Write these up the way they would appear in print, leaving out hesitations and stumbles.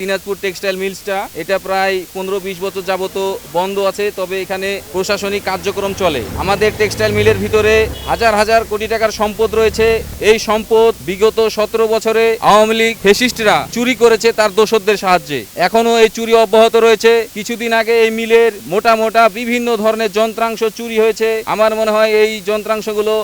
Dinajpur textile মিলসটা এটা প্রায় 15-20 বছর যাবত বন্ধ আছে, তবে এখানে প্রশাসনিক কার্যক্রম চলে। আমাদের টেক্সটাইল মিলের ভিতরে হাজার হাজার কোটি টাকার সম্পদ রয়েছে। এই সম্পদ বিগত 17 বছরে আওয়ামী লীগ ফ্যাসিস্টরা চুরি করেছে তার দোসরদের সাহায্যে। এখনো এই চুরি অব্যাহত রয়েছে। কিছুদিন আগে এই মিলের মোটা মোটা বিভিন্ন ধরনের যন্ত্রাংশ চুরি হয়েছে। আমার মনে হয় এই যন্ত্রাংশগুলো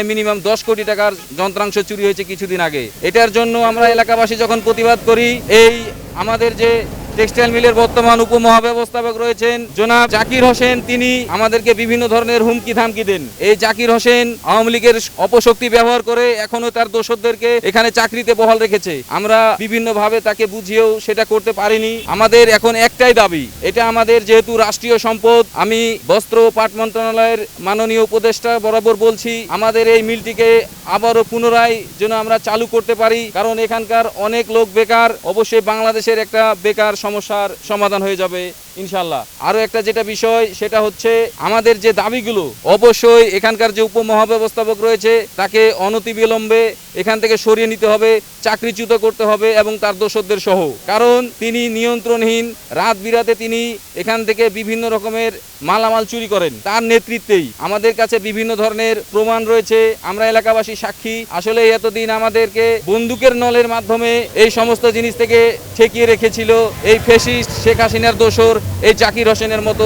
মিনিমাম 10 কোটি টাকার যন্ত্রাংশ চুরি হয়েছে কিছুদিন আগে। এটার জন্য আমরা এলাকাবাসী যখন প্রতিবাদ করি, এই আমাদের যে টেক্সটাইল মিলের বর্তমান উপমহাব্যবস্থাপক রয়েছেন জনাব জাকির হোসেন, তিনি আমাদেরকে বিভিন্ন ধরনের হুমকি ধামকি দেন। এই জাকির হোসেন আওয়ামী লীগের অপশক্তি ব্যবহার করে এখনো তার দোসরদেরকে এখানে চাকরিতে বহাল রেখেছে। আমরা বিভিন্ন ভাবে তাকে বুঝিয়েও সেটা করতে পারিনি। আমাদের এখন একটাই দাবি, এটা আমাদের যেহেতু রাষ্ট্রীয় সম্পদ, আমি বস্ত্র ও পাট মন্ত্রণালয়ের মাননীয় উপদেষ্টা বরাবর বলছি, আমাদের এই মিলটিকে আবারও পুনরায় যেন আমরা চালু করতে পারি, কারণ এখানকার অনেক লোক বেকার। অবশ্যই বাংলাদেশের একটা বেকার সমস্যার সমাধান হয়ে যাবে ইনশাল্লাহ। আরো একটা যেটা বিষয়, সেটা হচ্ছে আমাদের যে দাবিগুলো, অবশ্যই এখানকার যে উপমহাব্যবস্থাপক রয়েছে তাকে অনতিবিলম্বে এখান থেকে সরিয়ে নিতে হবে, চাকরিচ্যুত করতে হবে এবং তার দোসরদের সহ। কারণ তিনি নিয়ন্ত্রণহীন, রাত বিরাতে তিনি এখান থেকে বিভিন্ন রকমের মালামাল চুরি করেন। তার নেতৃত্বেই আমাদের কাছে বিভিন্ন ধরনের প্রমাণ রয়েছে, আমরা এলাকাবাসী সাক্ষী। আসলে এতদিন আমাদেরকে বন্দুকের নলের মাধ্যমে এই সমস্ত জিনিস থেকে ঠেকিয়ে রেখেছিল এই ফ্যাসিস্ট শেখ হাসিনার দোসর, এই জাকির হোসেনের মতো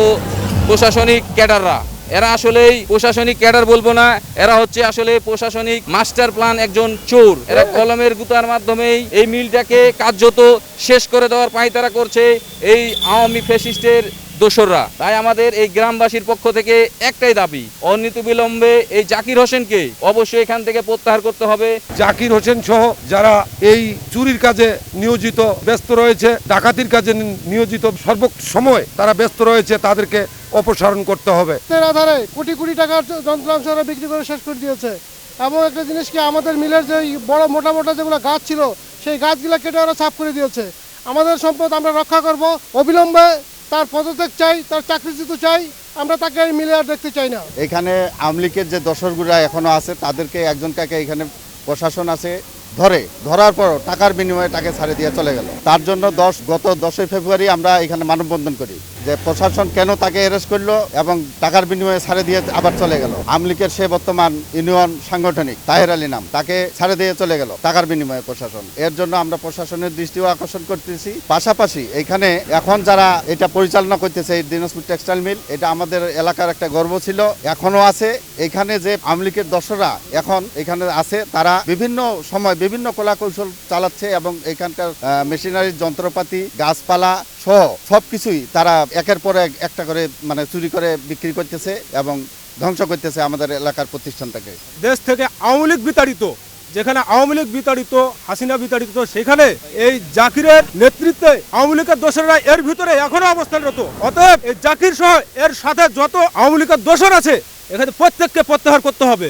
প্রশাসনিক ক্যাডাররা। এরা আসলেই প্রশাসনিক ক্যাডার বলবো না, এরা হচ্ছে আসলে প্রশাসনিক মাস্টার প্ল্যান একজন চোর। এরা কলমের গুতার মাধ্যমেই এই মিলটাকে কার্যত শেষ করে দেওয়ার পায়তারা করছে এই আওয়ামী ফ্যাসিস্টের দোসররা। তাই আমাদের এই গ্রামবাসীর পক্ষ থেকে একটাই দাবি, অনতিবিলম্বে এই জাকির হোসেনকে অবশ্যই এখান থেকে প্রত্যাহার করতে হবে। জাকির হোসেন সহ যারা এই চুরির কাজে নিয়োজিত ব্যস্ত রয়েছে, ডাকাতির কাজে নিয়োজিত সর্বসময় তারা ব্যস্ত রয়েছে, তাদেরকে অপসারণ করতে হবে। আধারে কোটি কোটি টাকার যন্ত্রাংশ বিক্রি করে শেষ করে দিয়েছে। এবং একটা জিনিস কি, আমাদের মিলের যে বড় মোটা মোটা যেগুলো গাছ ছিল, সেই গাছগুলো কেটে ওরা সাফ করে দিয়েছে। আমাদের সম্পদ আমরা রক্ষা করব, অবিলম্বে তার পদত্যাগ চাই, তার চাকরিচ্যুত চাই। আমরা তাকে মিলে আর দেখতে চাই না। এখানে আওয়ামী লীগের যে দোসরগুলা এখনো আছে, তাদেরকে একজনকে এখানে প্রশাসন আছে ধরার পর টাকার বিনিময়ে তাকে ছাড়ে দিয়ে চলে গেল। তার জন্য গত 10 ফেব্রুয়ারি আমরা এখানে মানববন্ধন করি যে প্রশাসন কেন তাকে অ্যারেস্ট করলো এবং টাকার বিনিময়ে ছাড়ে দিয়ে আবার চলে গেল। আওয়ামী লীগের সে বর্তমান ইউনিয়ন সাংগঠনিক তাহের আলী নাম, তাকে ছাড়ে দিয়ে চলে গেল টাকার বিনিময়ে প্রশাসন। এর জন্য আমরা প্রশাসনের দৃষ্টিও আকর্ষণ করতেছি। পাশাপাশি এখানে এখন যারা এটা পরিচালনা করতেছে এই দিনাজপুর টেক্সটাইল মিল, এটা আমাদের এলাকার একটা গর্ব ছিল, এখনো আছে। এখানে যে আওয়ামী লীগের দোসররা এখন এখানে আছে, তারা বিভিন্ন সময় বিভিন্ন কলা কৌশল চালাচ্ছে এবং এখানকার মেশিনারির যন্ত্রপাতি, গাছপালা সহ সবকিছুই তারা একের পর একটা করে চুরি করে বিক্রি করতেছে এবং ধ্বংস করতেছে আমাদের এলাকার প্রতিষ্ঠানটাকে। দেশ থেকে আওয়ামী লীগ বিতাড়িত, যেখানে আওয়ামী লীগ বিতাড়িত, হাসিনা বিতাড়িত, সেখানে এই জাকিরের নেতৃত্বে আওয়ামী লীগের দোসররা এর ভিতরে এখনো অবস্থানরত। অতএব এই জাকির সহ এর সাথে যত আওয়ামী লীগের দোসর আছে, এখানে প্রত্যেককে প্রত্যাহার করতে হবে।